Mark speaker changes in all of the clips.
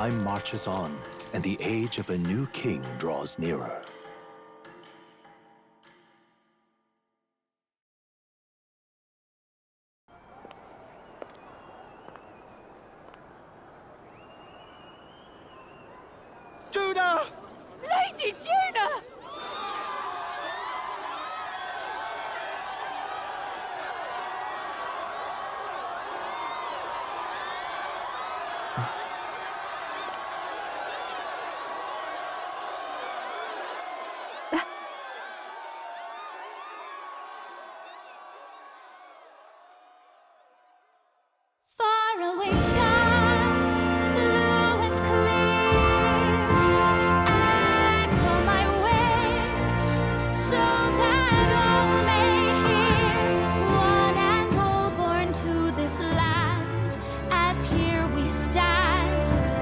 Speaker 1: Time marches on, and the age of a new king draws nearer.
Speaker 2: Judah!
Speaker 3: Lady Judah!
Speaker 4: Faraway sky, blue and clear, echo my wish, so that all may hear. One and all born to this land, as here we stand.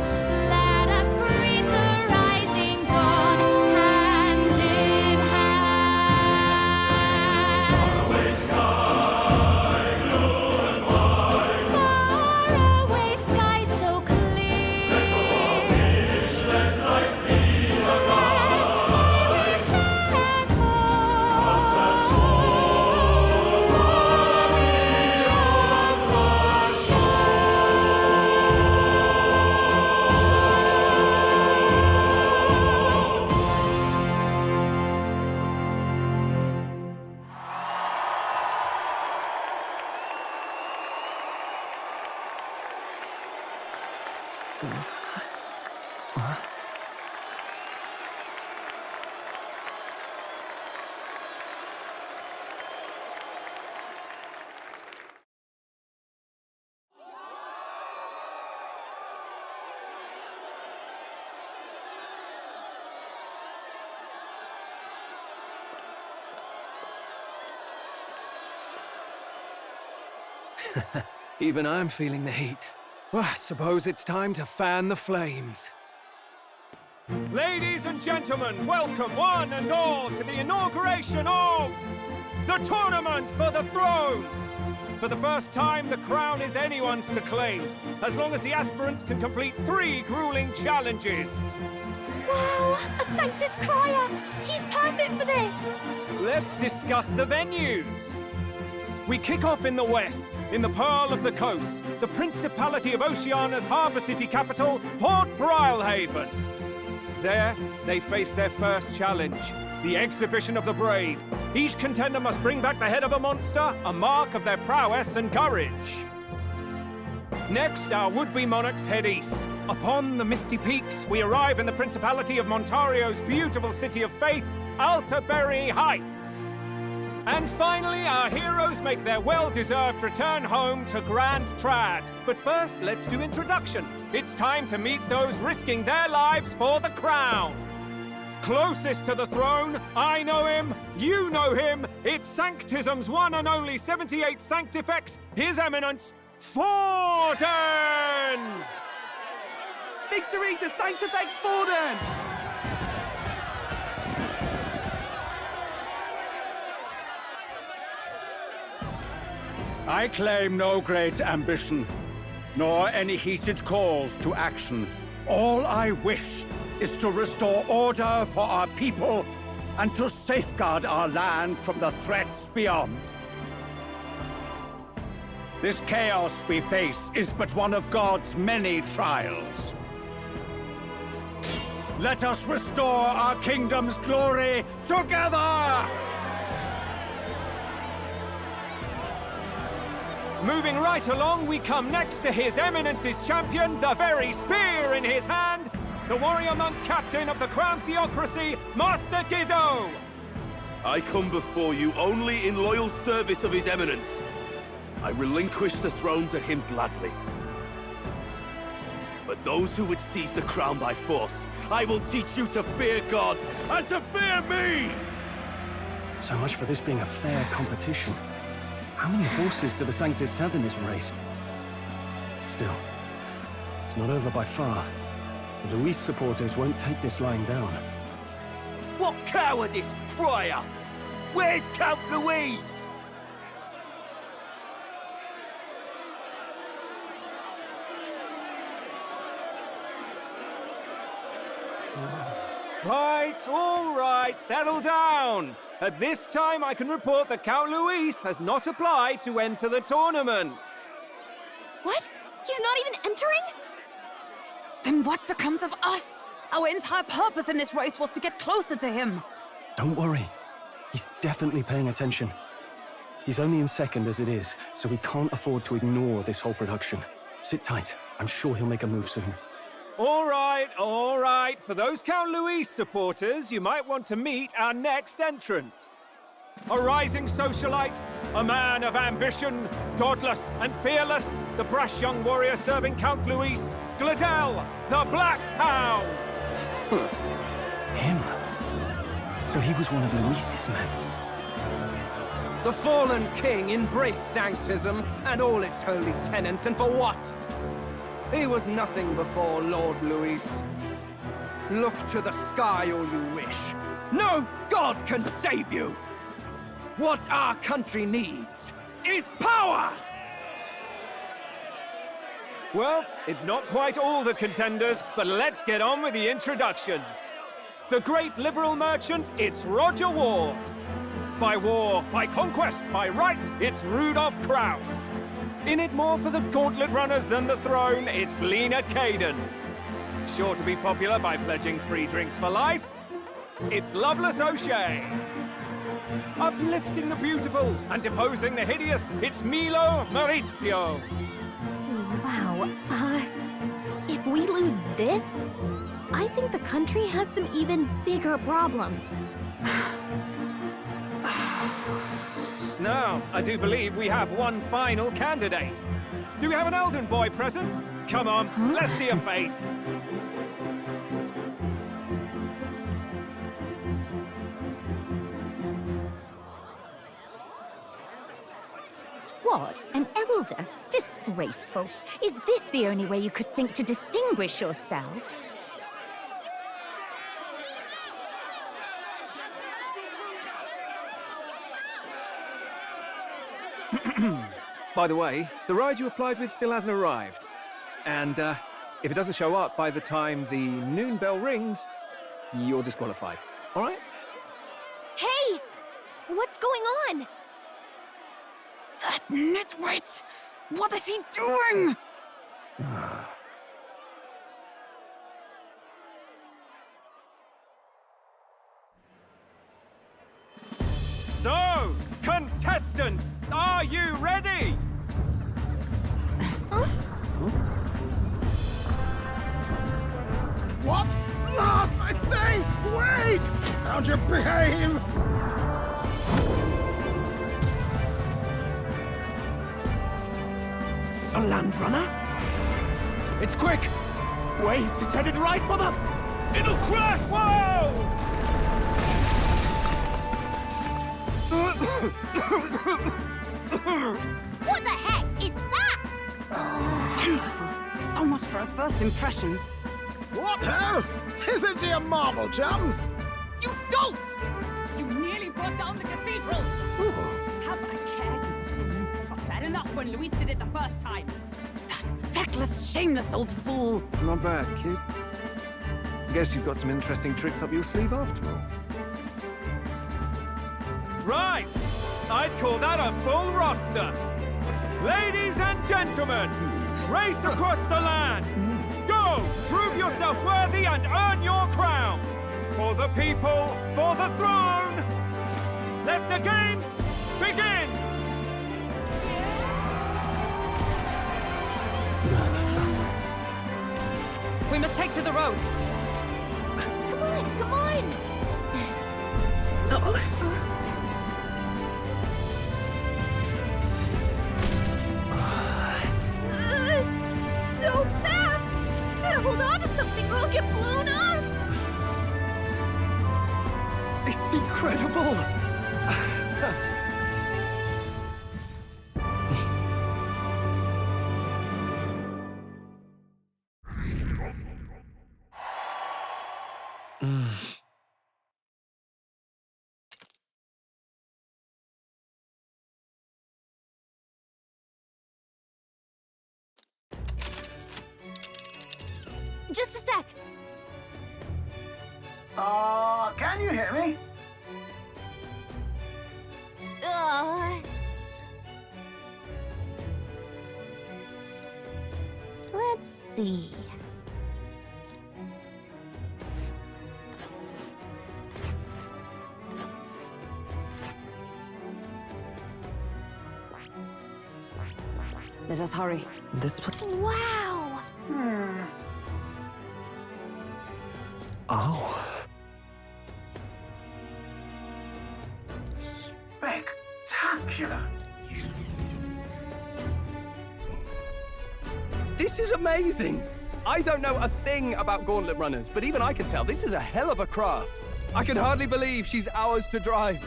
Speaker 4: Let us greet the rising dawn, hand in hand. Faraway sky. Faraway sky so clear. Let life be a God. Let my wish echo. What's that song? Far beyond the shore.
Speaker 2: Even I'm feeling the heat. Well, I suppose it's time to fan the flames. Ladies and gentlemen, welcome one and all to the inauguration of the Tournament for the Throne! For the first time, the crown is anyone's to claim, as long as the aspirants can complete 3 grueling challenges.
Speaker 4: Wow, a Sanctus Crier! He's perfect for this!
Speaker 2: Let's discuss the venues. We kick off in the west, in the Pearl of the Coast, the Principality of Oceania's harbour city capital, Port Brilehaven. There, they face their first challenge, the Exhibition of the Brave. Each contender must bring back the head of a monster, a mark of their prowess and courage. Next, our would-be monarchs head east. Upon the misty peaks, we arrive in the Principality of Montario's beautiful city of faith, Altaberry Heights. And finally, our heroes make their well-deserved return home to Grand Trad. But first, let's do introductions. It's time to meet those risking their lives for the crown. Closest to the throne, I know him, you know him. It's Sanctism's one and only 78 Sanctifex, His Eminence, Forden! Victory to Sanctifex Forden!
Speaker 5: I claim no great ambition, nor any heated calls to action. All I wish is to restore order for our people and to safeguard our land from the threats beyond. This chaos we face is but one of God's many trials. Let us restore our kingdom's glory together!
Speaker 2: Moving right along, we come next to His Eminence's champion, the very spear in his hand, the warrior monk captain of the Crown Theocracy, Master Giddo!
Speaker 6: I come before you only in loyal service of His Eminence. I relinquish the throne to him gladly. But those who would seize the crown by force, I will teach you to fear God and to fear me!
Speaker 7: So much for this being a fair competition. How many horses do the Sanctus have in this race? Still, it's not over by far. The Luis supporters won't take this lying down.
Speaker 6: What cowardice, Crier! Where's Count Louise?
Speaker 2: All right, settle down. At this time, I can report that Count Luis has not applied to enter the tournament.
Speaker 4: What? He's not even entering?
Speaker 3: Then what becomes of us? Our entire purpose in this race was to get closer to him.
Speaker 7: Don't worry. He's definitely paying attention. He's only in second as it is, so we can't afford to ignore this whole production. Sit tight. I'm sure he'll make a move soon.
Speaker 2: All right. For those Count Luis supporters, you might want to meet our next entrant. A rising socialite, a man of ambition, godless and fearless, the brash young warrior serving Count Luis, Gladel, the Black Hound!
Speaker 7: Him? So he was one of Luis's men.
Speaker 8: The fallen king embraced sanctism and all its holy tenets, and for what? He was nothing before Lord Luis. Look to the sky all you wish. No god can save you! What our country needs is power!
Speaker 2: Well, it's not quite all the contenders, but let's get on with the introductions. The great liberal merchant, it's Roger Ward. By war, by conquest, by right, it's Rudolph Kraus. In it more for the gauntlet runners than the throne, it's Lena Caden. Sure to be popular by pledging free drinks for life, it's Loveless O'Shea. Uplifting the beautiful and deposing the hideous, it's Milo Maurizio.
Speaker 4: Wow. If we lose this, I think the country has some even bigger problems.
Speaker 2: Now, I do believe we have one final candidate. Do we have an Elden boy present? Come on, let's see a face.
Speaker 4: What? An elder? Disgraceful. Is this the only way you could think to distinguish yourself?
Speaker 2: By the way, the ride you applied with still hasn't arrived. And if it doesn't show up by the time the noon bell rings, you're disqualified. All right?
Speaker 4: Hey! What's going on?
Speaker 3: That nitwit! What is he doing?
Speaker 2: So, contestants, are you ready?
Speaker 9: What? Blast, I say! Wait! Found your behave!
Speaker 8: A land runner?
Speaker 2: It's quick!
Speaker 9: Wait, it's headed right for the...
Speaker 2: It'll crash! Whoa!
Speaker 4: What the heck is that?
Speaker 3: Wonderful. So much for a first impression.
Speaker 9: What hell? Isn't he a marvel, chums?
Speaker 3: You don't! You nearly brought down the cathedral! Have a care, you fool. It was bad enough when Luis did it the first time. That feckless, shameless old fool.
Speaker 2: Not bad, kid. Guess you've got some interesting tricks up your sleeve after all. Right! I'd call that a full roster. Ladies and gentlemen, race across the land. Go! Prove yourself worthy and earn your crown. For the people, for the throne. Let the games begin!
Speaker 3: We must take to the road.
Speaker 4: Come on, come on! So fast! Gotta hold on to something or I'll get blown up!
Speaker 8: It's incredible!
Speaker 4: Just a sec.
Speaker 9: Can you hear me?
Speaker 4: Let's see.
Speaker 3: Let us hurry.
Speaker 4: Wow!
Speaker 7: Oh.
Speaker 9: Spectacular!
Speaker 8: This is amazing! I don't know a thing about gauntlet runners, but even I can tell this is a hell of a craft. I can hardly believe she's ours to drive.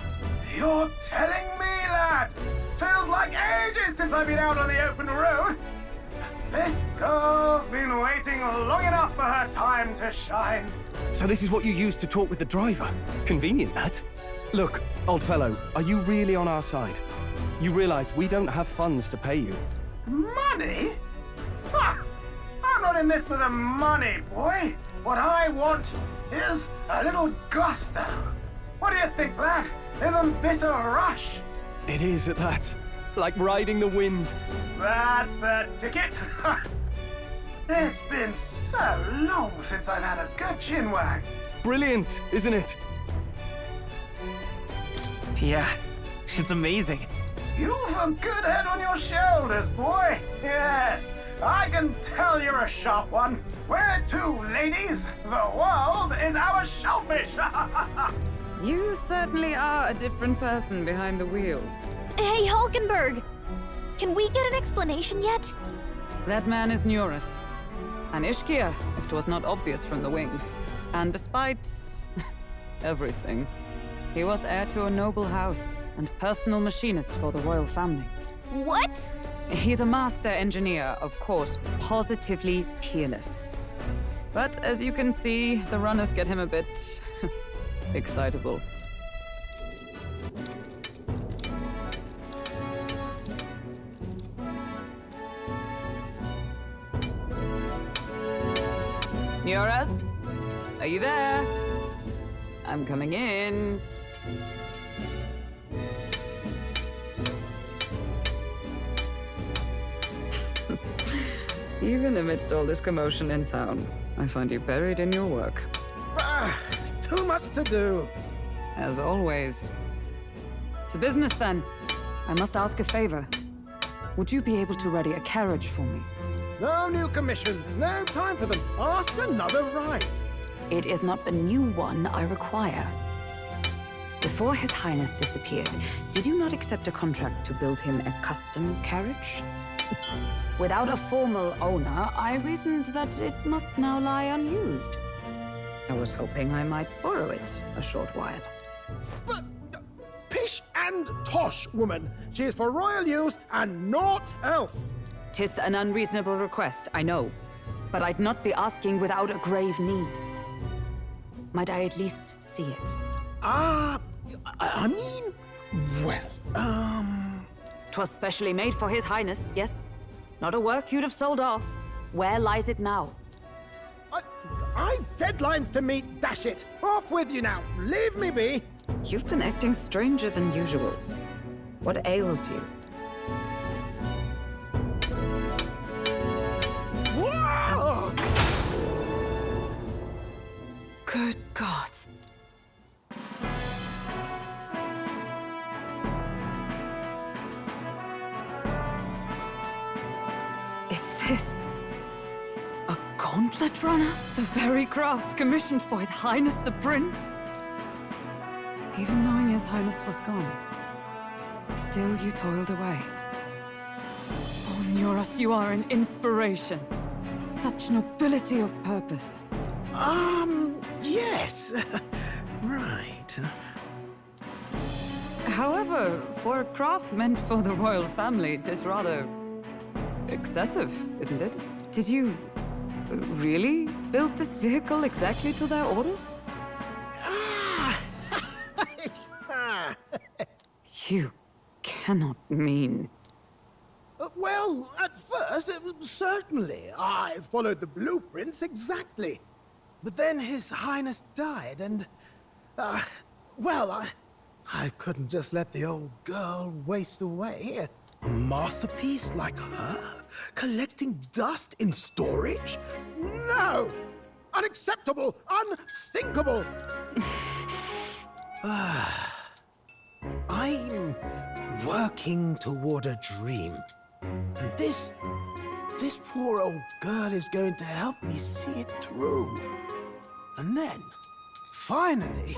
Speaker 9: You're telling me that? Feels like ages since I've been out on the open road. This girl's been waiting long enough for her time to shine.
Speaker 8: So this is what you use to talk with the driver? Convenient, that. Look, old fellow, are you really on our side? You realize we don't have funds to pay you.
Speaker 9: Money? Ha! I'm not in this for the money, boy. What I want is a little gusto. What do you think, lad? Isn't this a rush?
Speaker 8: It is at that. Like riding the wind.
Speaker 9: That's the ticket. It's been so long since I've had a good chinwag.
Speaker 8: Brilliant, isn't it?
Speaker 10: Yeah, it's amazing.
Speaker 9: You've a good head on your shoulders, boy. Yes, I can tell you're a sharp one. We're two ladies. The world is our shellfish.
Speaker 3: You certainly are a different person behind the wheel.
Speaker 4: Hey, Hulkenberg! Can we get an explanation yet?
Speaker 3: That man is Neurus. An Ishkia, if it was not obvious from the wings. And despite everything, he was heir to a noble house and personal machinist for the royal family.
Speaker 4: What?
Speaker 3: He's a master engineer, of course, positively peerless. But as you can see, the runners get him a bit excitable. Neurus? Are you there? I'm coming in. Even amidst all this commotion in town, I find you buried in your work.
Speaker 9: Too much to do.
Speaker 3: As always. To business, then. I must ask a favor. Would you be able to ready a carriage for me?
Speaker 9: No new commissions. No time for them. Ask another right.
Speaker 3: It is not a new one I require. Before His Highness disappeared, did you not accept a contract to build him a custom carriage? Without a formal owner, I reasoned that it must now lie unused. I was hoping I might borrow it a short while.
Speaker 9: But pish and tosh, woman. She is for royal use and naught else.
Speaker 3: 'Tis an unreasonable request, I know. But I'd not be asking without a grave need. Might I at least see it?
Speaker 9: I mean, well,
Speaker 3: 'Twas specially made for His Highness, yes? Not a work you'd have sold off. Where lies it now?
Speaker 9: I've deadlines to meet, dash it. Off with you now. Leave me be.
Speaker 3: You've been acting stranger than usual. What ails you?
Speaker 9: Whoa!
Speaker 3: Good God. Is this a gauntlet runner? The very craft commissioned for His Highness the Prince? Even knowing His Highness was gone, still you toiled away. Oh, Neurus, you are an inspiration. Such nobility of purpose.
Speaker 9: Yes. Right.
Speaker 3: However, for a craft meant for the royal family, it is rather excessive, isn't it? Did you really build this vehicle exactly to their orders? You cannot mean...
Speaker 9: Well, at first, certainly. I followed the blueprints exactly. But then His Highness died, and... well, I couldn't just let the old girl waste away. A masterpiece like her? Collecting dust in storage? No! Unacceptable! Unthinkable! I'm working toward a dream. And this poor old girl is going to help me see it through. And then, finally...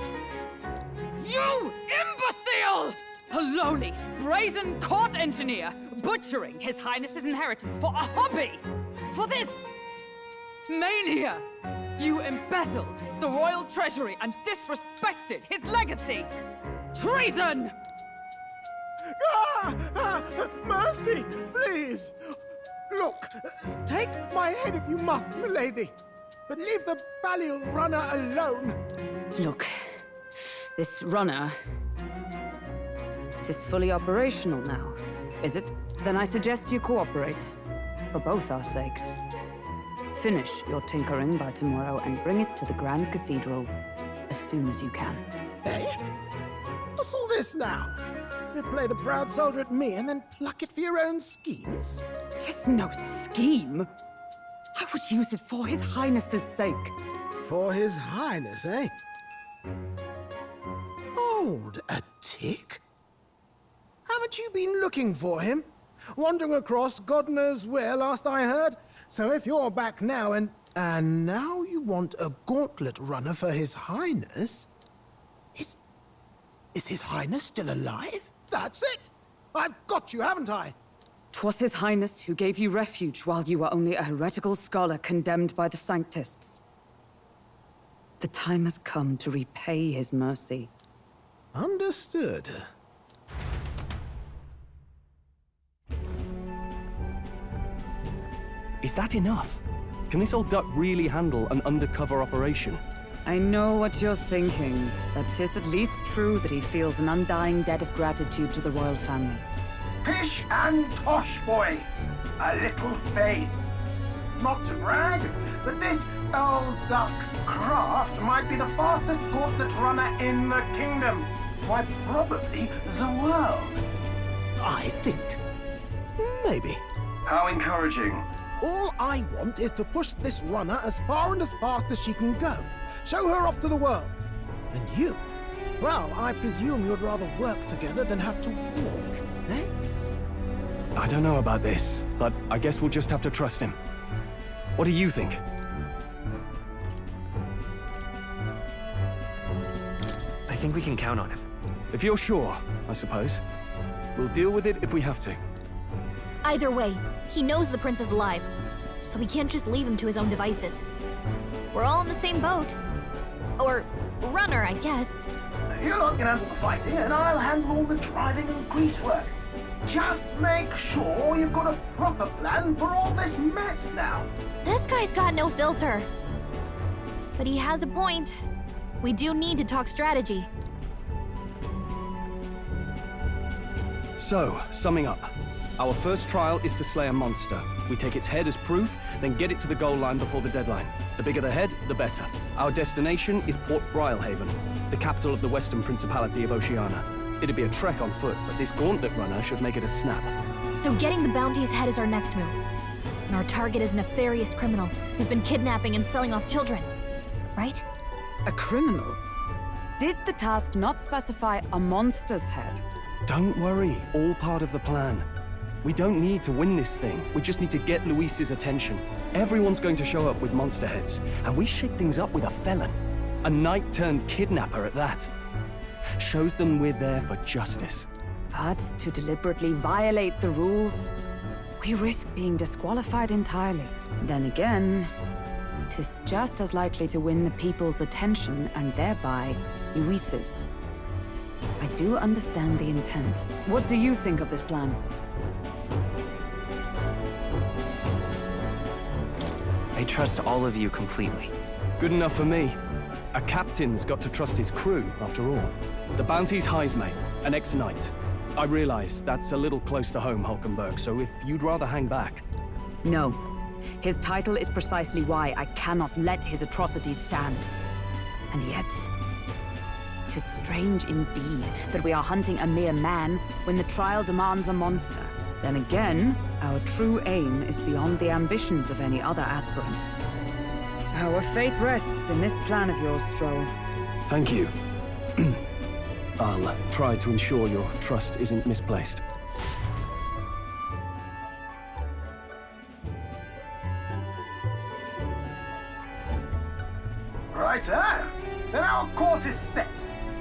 Speaker 3: You imbecile! A lowly, brazen court engineer butchering His Highness's inheritance for a hobby! For this mania! You embezzled the royal treasury and disrespected his legacy! Treason!
Speaker 9: Mercy, please! Look, take my head if you must, milady. But leave the Balliol runner alone.
Speaker 3: Look, this runner... it is fully operational now, is it? Then I suggest you cooperate, for both our sakes. Finish your tinkering by tomorrow and bring it to the Grand Cathedral as soon as you can.
Speaker 9: Eh? What's all this now? You play the proud soldier at me and then pluck it for your own schemes?
Speaker 3: 'Tis no scheme. I would use it for His Highness's sake.
Speaker 9: For His Highness, eh? Hold a tick. Haven't you been looking for him? Wandering across God knows where, last I heard. So if you're back now and now you want a gauntlet runner for His Highness? Is His Highness still alive? That's it! I've got you, haven't I?
Speaker 3: 'Twas His Highness who gave you refuge while you were only a heretical scholar condemned by the Sanctists. The time has come to repay His mercy.
Speaker 9: Understood.
Speaker 7: Is that enough? Can this old duck really handle an undercover operation?
Speaker 3: I know what you're thinking, but 'tis at least true that he feels an undying debt of gratitude to the royal family.
Speaker 9: Pish and tosh, boy. A little faith. Not to brag, but this old duck's craft might be the fastest gauntlet runner in the kingdom. Why, probably the world. I think. Maybe.
Speaker 6: How encouraging.
Speaker 9: All I want is to push this runner as far and as fast as she can go. Show her off to the world. And you? Well, I presume you'd rather work together than have to walk, eh?
Speaker 7: I don't know about this, but I guess we'll just have to trust him. What do you think?
Speaker 10: I think we can count on him.
Speaker 7: If you're sure, I suppose. We'll deal with it if we have to.
Speaker 4: Either way, he knows the prince is alive, so we can't just leave him to his own devices. We're all in the same boat. Or runner, I guess.
Speaker 9: You lot can handle the fighting, and I'll handle all the driving and greasework. Just make sure you've got a proper plan for all this mess now.
Speaker 4: This guy's got no filter. But he has a point. We do need to talk strategy.
Speaker 7: So, summing up. Our first trial is to slay a monster. We take its head as proof, then get it to the goal line before the deadline. The bigger the head, the better. Our destination is Port Brilehaven, the capital of the Western Principality of Oceania. It'd be a trek on foot, but this gauntlet runner should make it a snap.
Speaker 4: So getting the bounty's head is our next move. And our target is a nefarious criminal who's been kidnapping and selling off children. Right?
Speaker 3: A criminal? Did the task not specify a monster's head?
Speaker 7: Don't worry, all part of the plan. We don't need to win this thing. We just need to get Luis's attention. Everyone's going to show up with monster heads, and we shake things up with a felon. A knight-turned-kidnapper at that. Shows them we're there for justice.
Speaker 3: But to deliberately violate the rules, we risk being disqualified entirely. Then again, 'tis just as likely to win the people's attention and thereby Luis's. I do understand the intent. What do you think of this plan?
Speaker 10: I trust all of you completely.
Speaker 7: Good enough for me. A captain's got to trust his crew, after all. The bounty's Heisme, an ex-knight. I realize that's a little close to home, Hulkenberg, so if you'd rather hang back...
Speaker 3: No. His title is precisely why I cannot let his atrocities stand. And yet, 'tis strange indeed that we are hunting a mere man when the trial demands a monster. Then again, our true aim is beyond the ambitions of any other aspirant. Our fate rests in this plan of yours, Stroll.
Speaker 7: Thank you. I'll try to ensure your trust isn't misplaced.
Speaker 9: Righto. Then our course is set.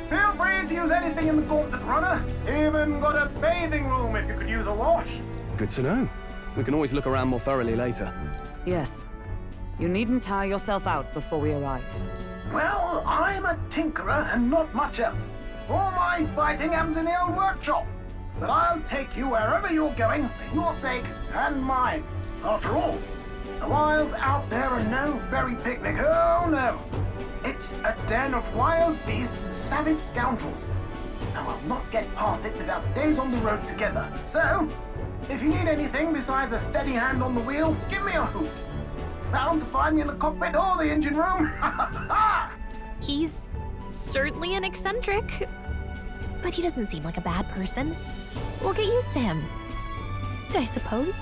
Speaker 9: Feel free to use anything in the Gauntlet Runner. Even got a bathing room if you could use a wash.
Speaker 7: Good to know. We can always look around more thoroughly later.
Speaker 3: Yes. You needn't tire yourself out before we arrive.
Speaker 9: Well, I'm a tinkerer and not much else. All my fighting happens in the old workshop. But I'll take you wherever you're going for your sake and mine. After all, the wilds out there are no berry picnic. Oh no. It's a den of wild beasts and savage scoundrels. And we'll not get past it without days on the road together. So, if you need anything besides a steady hand on the wheel, give me a hoot. Bound to find me in the cockpit or the engine room.
Speaker 4: He's certainly an eccentric, but he doesn't seem like a bad person. We'll get used to him, I suppose.